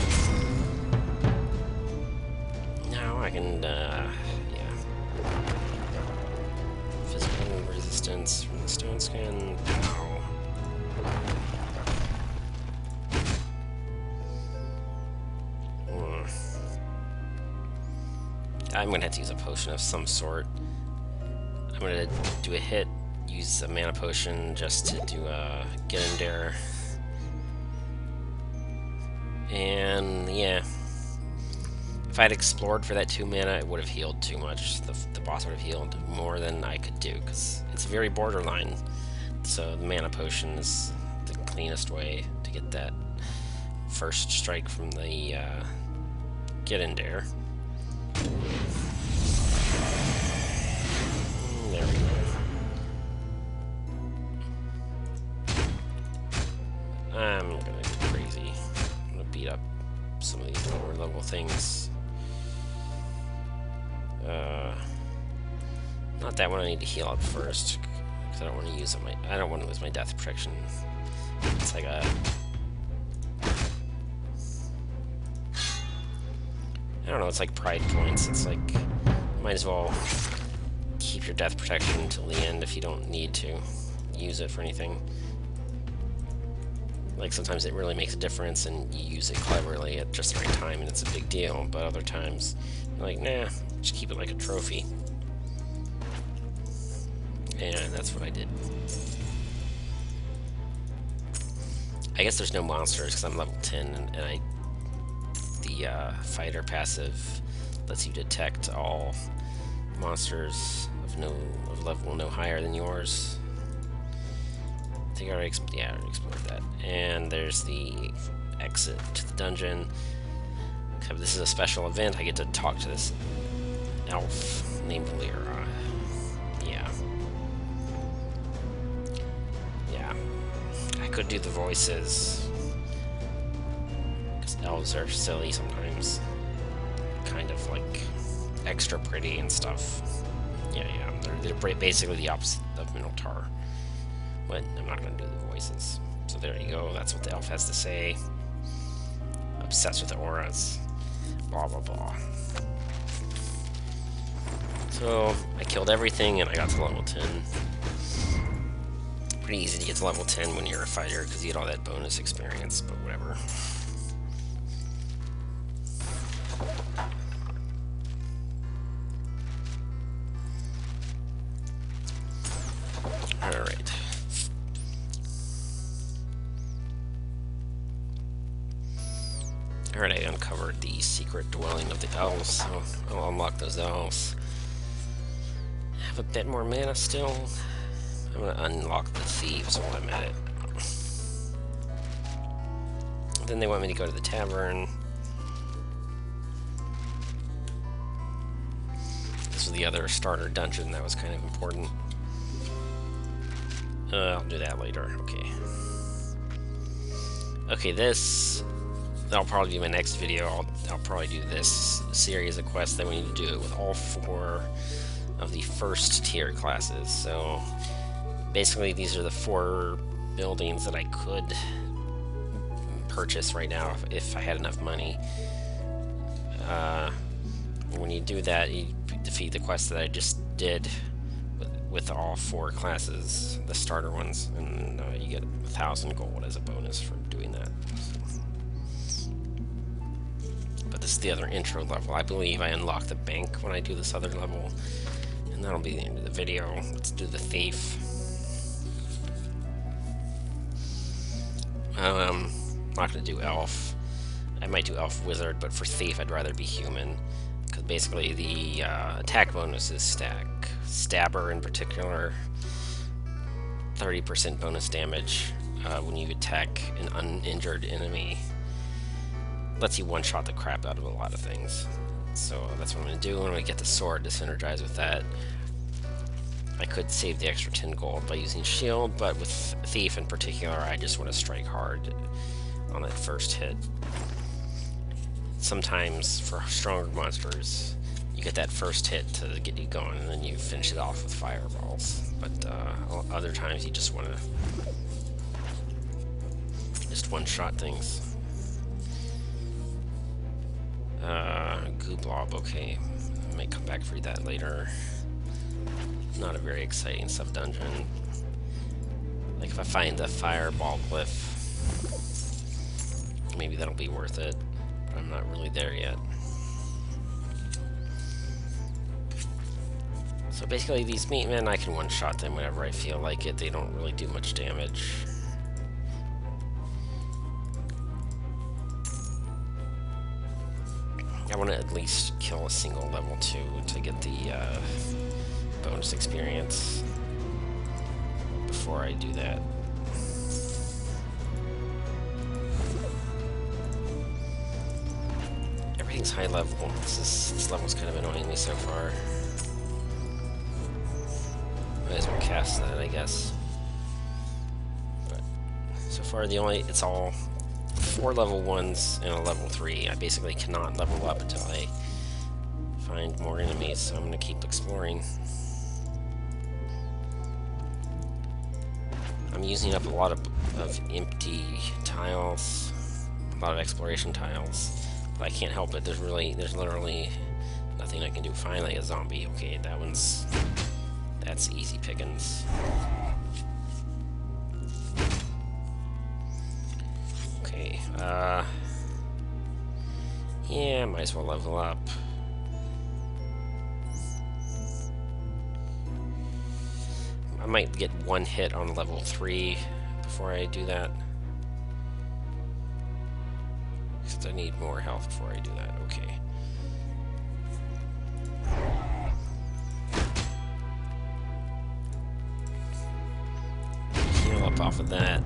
Now I can, yeah. Physical resistance from the stone skin. Pow. I'm gonna have to use a potion of some sort. I'm gonna do a hit, use a mana potion just to do a get in there. And yeah. If I had explored for that 2 mana, it would have healed too much. The boss would have healed more than I could do, because it's very borderline. So the mana potion is the cleanest way to get that first strike from the get in there. There we go. I'm gonna go crazy. I'm gonna beat up some of these lower level things. Not that one. I need to heal up first because I don't want to use I don't want to lose my death protection. It's like a. I don't know. It's like pride points. It's like might as well keep your death protection until the end if you don't need to use it for anything. Like sometimes it really makes a difference and you use it cleverly at just the right time and it's a big deal, but other times you're like, nah, just keep it like a trophy. And that's what I did. I guess there's no monsters because I'm level 10 and the fighter passive lets you detect all monsters of level no higher than yours. I think I already explored that. And there's the exit to the dungeon. This is a special event. I get to talk to this elf named Lyra. Yeah. Yeah. I could do the voices. Because elves are silly sometimes. Kind of like extra pretty and stuff. Yeah. They're basically the opposite of MTaur. But I'm not going to do the voices. So there you go. That's what the elf has to say. Obsessed with the auras. Blah, blah, blah. So, I killed everything and I got to level 10. Pretty easy to get to level 10 when you're a fighter because you get all that bonus experience, but whatever. Alright. Alright, I uncovered the secret dwelling of the elves, so I'll unlock those elves. I have a bit more mana still. I'm gonna unlock the thieves while I'm at it. Then they want me to go to the tavern. This was the other starter dungeon that was kind of important. I'll do that later. Okay. Okay, that'll probably be my next video. I'll probably do this series of quests that we need to do with all 4 of the first tier classes. So basically these are the 4 buildings that I could purchase right now if I had enough money. When you do that, you defeat the quest that I just did with all 4 classes, the starter ones, and you get 1,000 gold as a bonus for doing that. But this is the other intro level. I believe I unlock the bank when I do this other level, and that'll be the end of the video. Let's do the thief. I'm not going to do elf. I might do elf wizard, but for thief I'd rather be human, because basically the attack bonuses stack. Stabber in particular, 30% bonus damage when you attack an uninjured enemy. Lets you one-shot the crap out of a lot of things. So that's what I'm going to do. When I get the sword to synergize with that, I could save the extra 10 gold by using shield, but with thief in particular, I just want to strike hard on that first hit. Sometimes for stronger monsters, you get that first hit to get you going, and then you finish it off with fireballs. But other times you just want to just one-shot things. Goo blob, okay. I might come back for that later. Not a very exciting sub-dungeon. Like if I find the fireball glyph, maybe that'll be worth it. But I'm not really there yet. So basically these meatmen, I can one-shot them whenever I feel like it. They don't really do much damage. I want to at least kill a single level 2 to get the bonus experience before I do that. Everything's high level. This level's kind of annoying me so far. Might as well cast that, I guess. But so far it's all 4 level 1s and a level 3. I basically cannot level up until I find more enemies, so I'm going to keep exploring. I'm using up a lot of empty tiles, a lot of exploration tiles, but I can't help it. There's literally nothing I can do. Finally, a zombie. Okay, that's easy pickings. Okay, yeah, might as well level up. I might get 1 hit on level 3 before I do that. Because I need more health before I do that. Okay. Heal up off of that.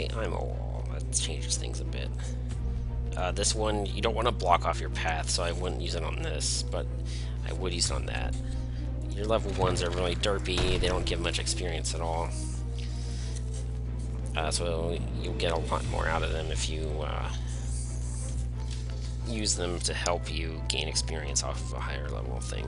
Okay, I'm a wall. That changes things a bit. This one, you don't want to block off your path, so I wouldn't use it on this, but I would use it on that. Your level 1s are really derpy, they don't give much experience at all. So you'll get a lot more out of them if you use them to help you gain experience off of a higher level thing.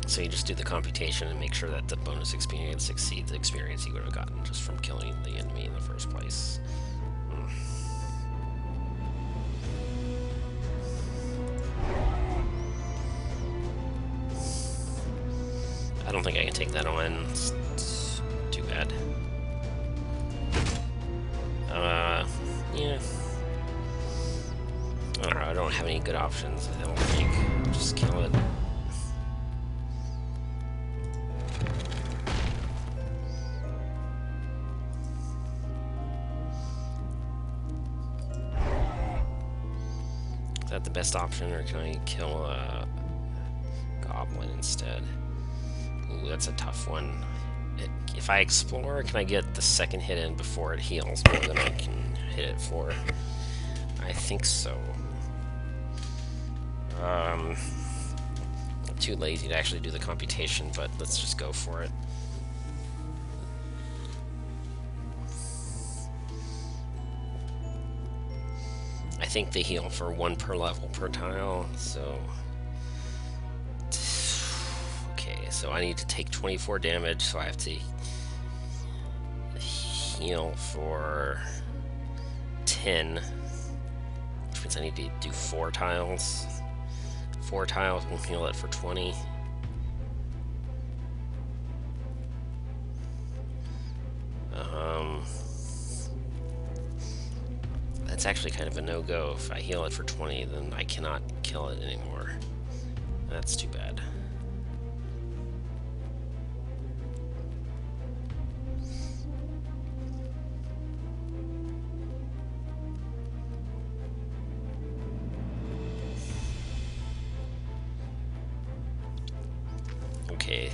So you just do the computation and make sure that the bonus experience exceeds the experience you would have gotten just from killing the enemy in the first place. I don't think I can take that on. It's too bad. Yeah. I don't know, I don't have any good options, I don't think. Just kill it. Is that the best option, or can I kill a goblin instead? Ooh, that's a tough one. If I explore, can I get the second hit in before it heals more than I can hit it for? I think so. I'm too lazy to actually do the computation, but let's just go for it. I think they heal for 1 per level per tile, so... Okay, so I need to take 24 damage, so I have to heal for 10, which means I need to do 4 tiles. 4 tiles will heal it for 20. That's actually kind of a no-go. If I heal it for 20, then I cannot kill it anymore. That's too bad. Okay,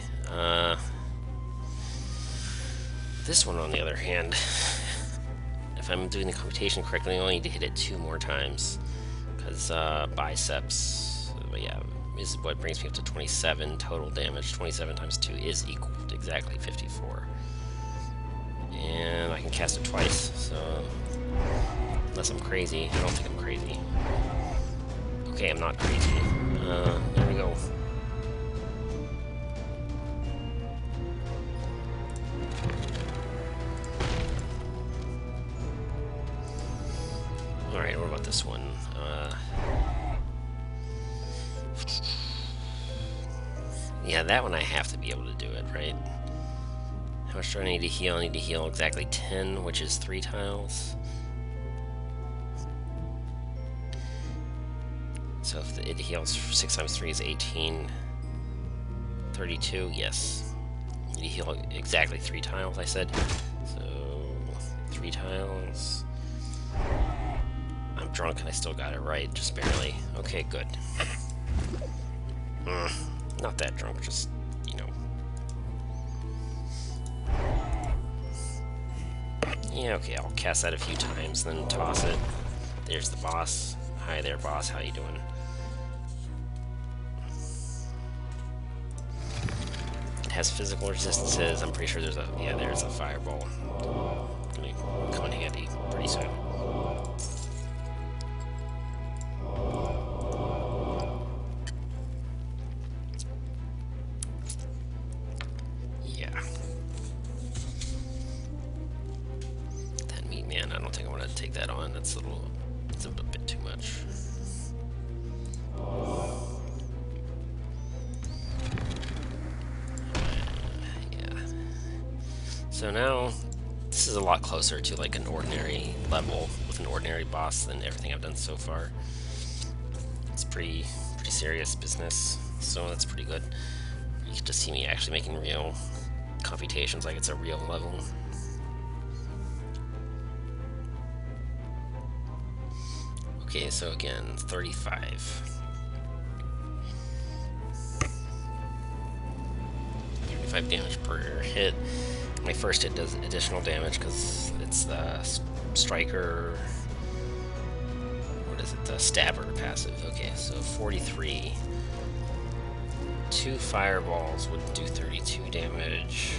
this one on the other hand, if I'm doing the computation correctly, I only need to hit it 2 more times, because biceps, yeah, is what brings me up to 27 total damage. 27 times 2 is equal to exactly 54. And I can cast it twice, so unless I'm crazy, I don't think I'm crazy. Okay, I'm not crazy. There we go. Alright, what about this one? Yeah, that one I have to be able to do it, right? How much do I need to heal? I need to heal exactly 10, which is 3 tiles. So if it heals 6 times 3 is 18. 32, yes. I need to heal exactly 3 tiles, I said. So, 3 tiles. I'm drunk and I still got it right, just barely. Okay, good. Not that drunk, just, you know. Yeah, okay, I'll cast that a few times, then toss it. There's the boss. Hi there, boss, how you doing? It has physical resistances. I'm pretty sure there's a, yeah, there's a fireball. Gonna come in handy pretty soon. Man, I don't think I want to take that on. That's a little, it's a bit too much. Yeah. So now, this is a lot closer to like an ordinary level with an ordinary boss than everything I've done so far. It's pretty serious business, so that's pretty good. You get to see me actually making real computations like it's a real level. Okay, so again, 35. 2.5 damage per hit. My first hit does additional damage because it's the striker. What is it? The stabber passive. Okay, so 43. 2 fireballs would do 32 damage.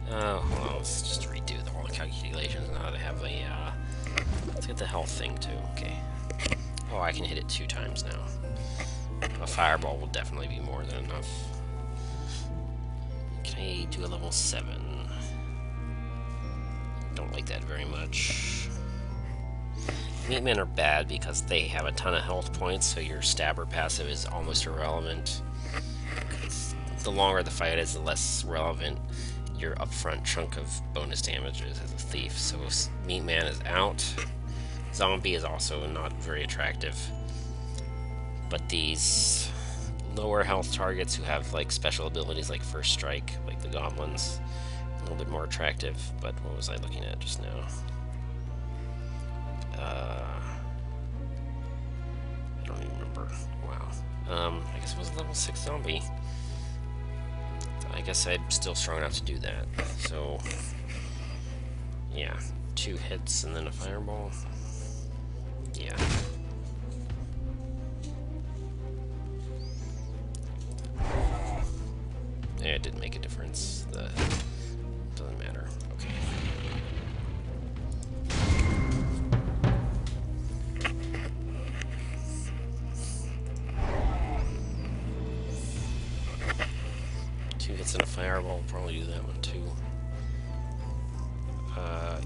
Hold on, let's just redo all the calculations now that I have a, let's get the health thing too, okay. Oh, I can hit it 2 times now. A fireball will definitely be more than enough. Can I do a level 7? Don't like that very much. Meatmen are bad because they have a ton of health points, so your stabber passive is almost irrelevant. The longer the fight is, the less relevant your upfront chunk of bonus damage is as a thief. So Meatman is out. Zombie is also not very attractive. But these lower health targets who have like special abilities like First Strike, like the goblins, a little bit more attractive. But what was I looking at just now? I don't even remember. Wow. I guess it was a level 6 zombie. I guess I'm still strong enough to do that. So, yeah, 2 hits and then a fireball. Yeah. Yeah, it didn't make a difference. Doesn't matter. Okay. And a fireball will probably do that one too.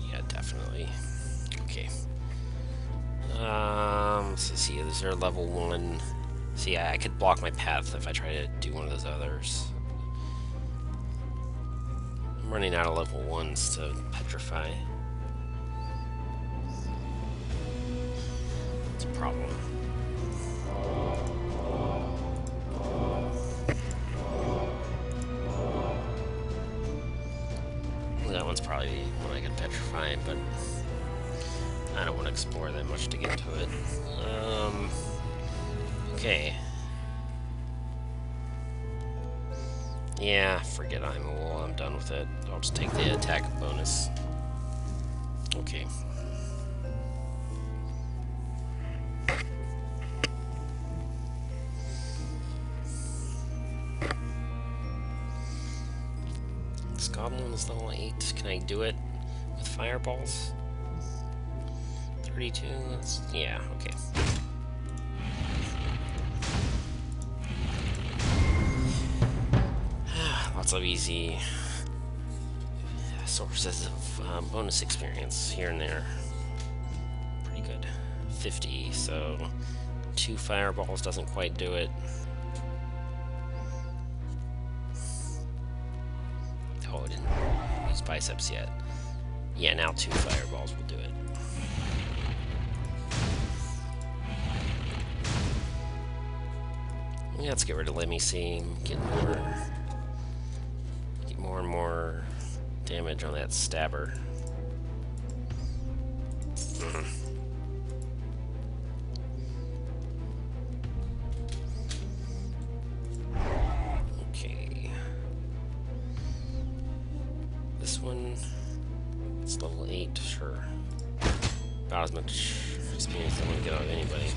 Yeah, definitely. Okay. Let's see. Is there level 1? See, I could block my path if I try to do one of those others. I'm running out of level 1s to petrify. It's a problem. That one's probably one I can petrify, but I don't want to explore that much to get to it. Okay. Yeah, forget I'm done with it. I'll just take the attack bonus. Okay. This goblin is level 8. Can I do it with fireballs? 32? Yeah, okay. Lots of easy sources of bonus experience here and there. Pretty good. 50, so 2 fireballs doesn't quite do it. Oh, I didn't use biceps yet. Yeah, now 2 fireballs will do it. Yeah, let's get rid of Let Me See. Get more and more damage on that stabber. Okay. This one, it's level 8, sure. About as much experience as I'm gonna get out of anybody.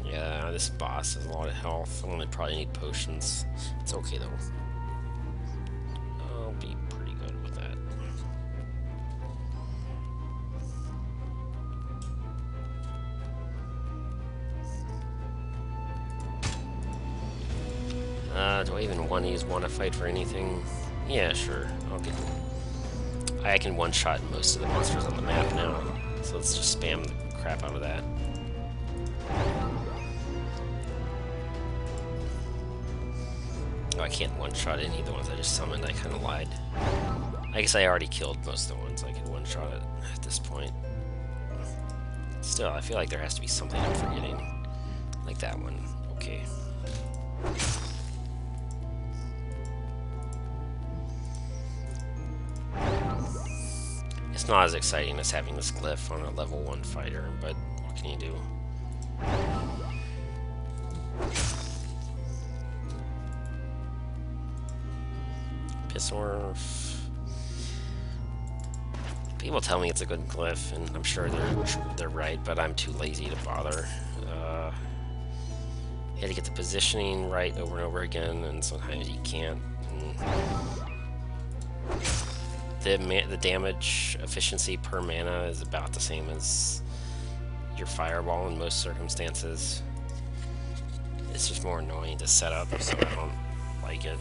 Yeah, this boss has a lot of health. I'm gonna probably need potions. It's okay though. I'll be pretty good with that. Do I even want to use Wanna Fight for anything? Yeah, sure. I can one-shot most of the monsters on the map now, so let's just spam the crap out of that. Oh, I can't one-shot any of the ones I just summoned. I kind of lied. I guess I already killed most of the ones I could one-shot it at this point. Still, I feel like there has to be something I'm forgetting. Like that one. Okay. It's not as exciting as having this glyph on a level 1 fighter, but what can you do? Pissorf. People tell me it's a good glyph, and I'm sure they're right, but I'm too lazy to bother. You had to get the positioning right over and over again, and sometimes you can't. The damage efficiency per mana is about the same as your fireball in most circumstances. It's just more annoying to set up, so I don't like it.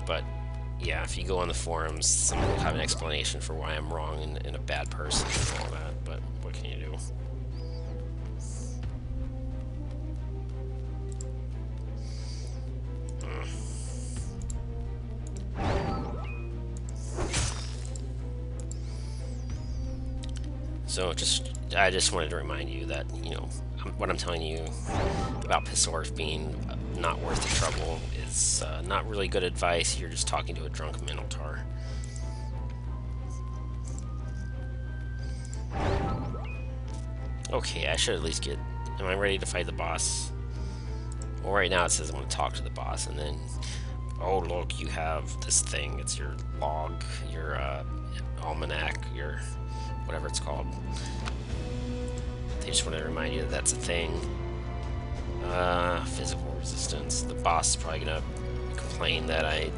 But yeah, if you go on the forums, someone will have an explanation for why I'm wrong and a bad person and all that, but what can you do? So I just wanted to remind you that, you know, what I'm telling you about Pissorf being not worth the trouble is not really good advice. You're just talking to a drunk Minotaur. Okay, I should at least get... Am I ready to fight the boss? Well, right now it says I'm going to talk to the boss, and then... Oh, look, you have this thing. It's your log, your almanac, your... whatever it's called. They just want to remind you that that's a thing. Physical resistance. The boss is probably going to complain that I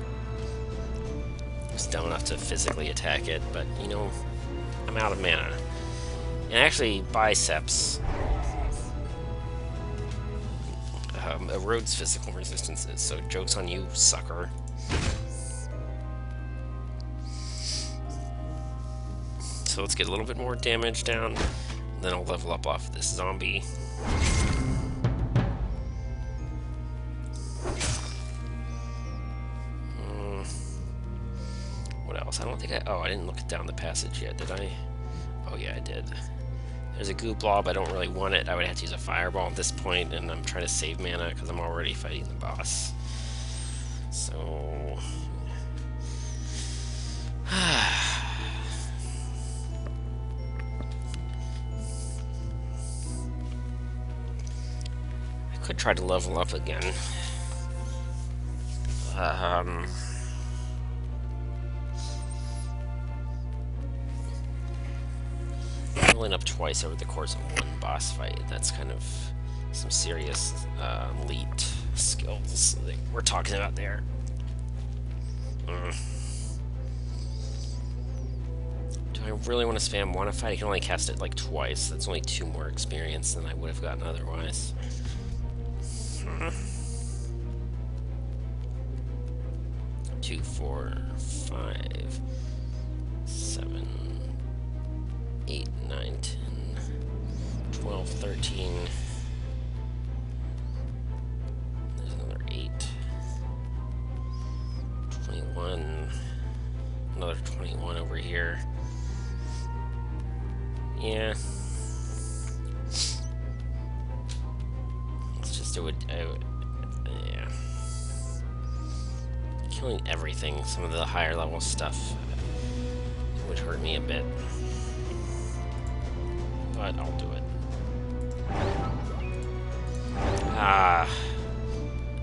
was dumb enough to physically attack it, but, you know, I'm out of mana. And actually, biceps erodes physical resistances, so joke's on you, sucker. So let's get a little bit more damage down, then I'll level up off of this zombie. What else? I don't think oh, I didn't look down the passage yet, did I? Oh yeah, I did. There's a goo blob, I don't really want it. I would have to use a fireball at this point, and I'm trying to save mana because I'm already fighting the boss. So... could try to level up again. Leveling up twice over the course of one boss fight. That's kind of some serious elite skills that we're talking about there. Do I really want to spam one fight? I can only cast it like twice. That's only 2 more experience than I would have gotten otherwise. 2, 4, 5, 7, 8, 9, 10, 12, 13. There's another 8. 21. Another 21 over here. Yeah. Let's just do it. Yeah. Killing everything, some of the higher level stuff would hurt me a bit. But I'll do it.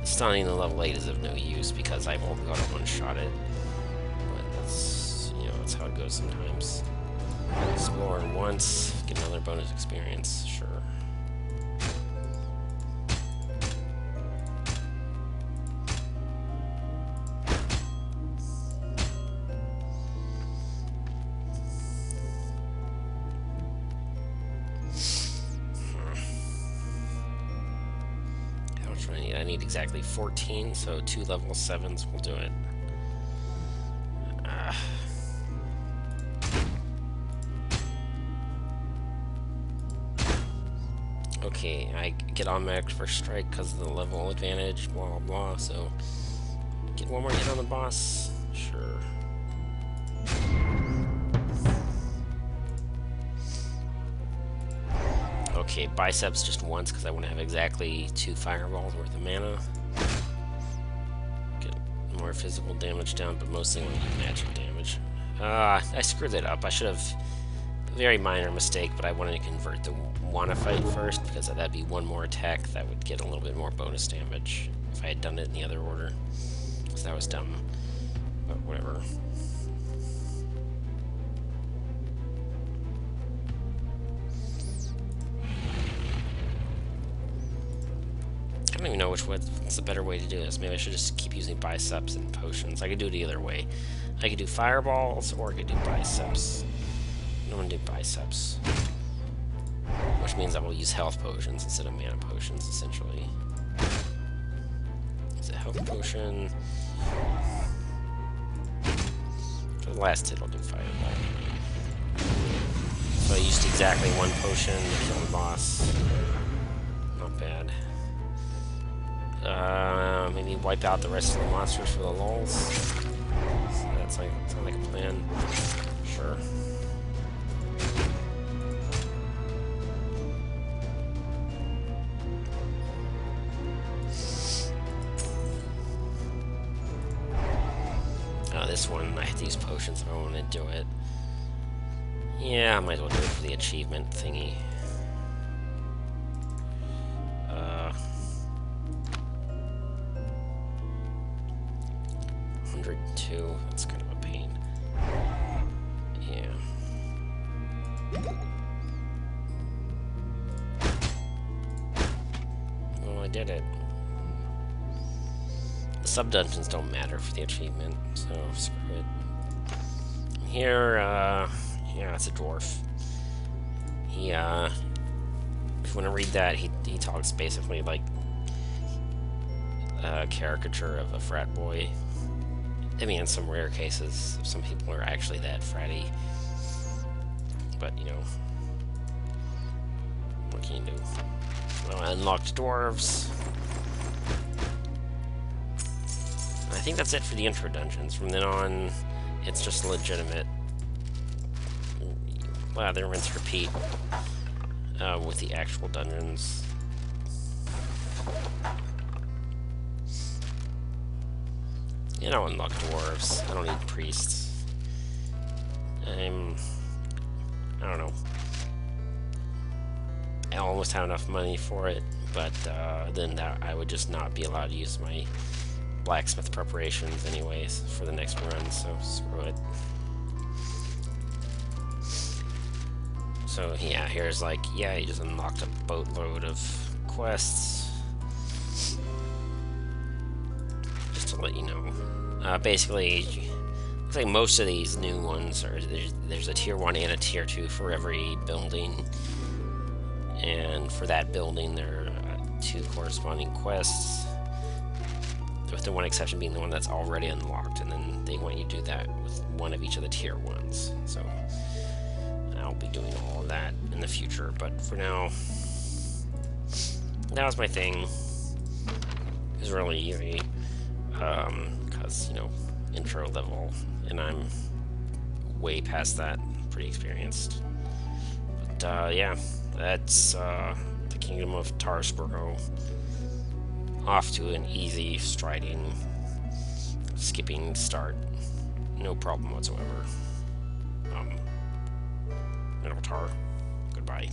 Stunning the level 8 is of no use because I won't be able to one-shot it. But that's, you know, that's how it goes sometimes. Explore once, get another bonus experience, sure. I need exactly 14, so 2 level 7s will do it. Okay, I get automatic first strike because of the level advantage, blah blah blah, so get one more hit on the boss, sure. Okay, biceps just once because I want to have exactly 2 fireballs worth of mana. Get more physical damage down, but mostly want to do magic damage. I screwed it up. I should have... Very minor mistake, but I wanted to convert the wanna fight first, because that'd be one more attack that would get a little bit more bonus damage if I had done it in the other order. So that was dumb. But whatever. I don't even know what's the better way to do this. Maybe I should just keep using biceps and potions. I could do it either way. I could do fireballs, or I could do biceps. I'm gonna do biceps. Which means I will use health potions instead of mana potions, essentially. It's a health potion. For the last hit, I'll do fireball. So I used exactly one potion to kill the boss. Not bad. Maybe wipe out the rest of the monsters for the lulz. So that sounds like a plan. Sure. This one, I have to use potions if I want to do it. Yeah, I might as well do it for the achievement thingy. 102, that's kind of a pain. Yeah. Well, I did it. The sub-dungeons don't matter for the achievement, so screw it. Here, yeah, it's a dwarf. He, if you want to read that, he talks basically like a caricature of a frat boy. I mean, in some rare cases, some people are actually that fratty. But, you know, what can you do? Well, unlocked dwarves. I think that's it for the intro dungeons. From then on, it's just legitimate. Well, they rinse repeat with the actual dungeons. You know, unlock dwarves. I don't need priests. I don't know. I almost have enough money for it, but then I would just not be allowed to use my blacksmith preparations anyways for the next run, so screw it. So yeah, here's like, yeah, you just unlocked a boatload of quests. Just to let you know. Basically, looks like most of these new ones are, there's a tier 1 and a tier 2 for every building. And for that building, there are 2 corresponding quests. With the one exception being the one that's already unlocked, and then they want you to do that with one of each of the tier 1s. So I'll be doing all of that in the future, but for now, that was my thing. It was really easy, because, you know, intro level, and I'm way past that, pretty experienced. But yeah, that's the Kingdom of Taursborough. Off to an easy, striding, skipping start. No problem whatsoever. MTaur. Goodbye.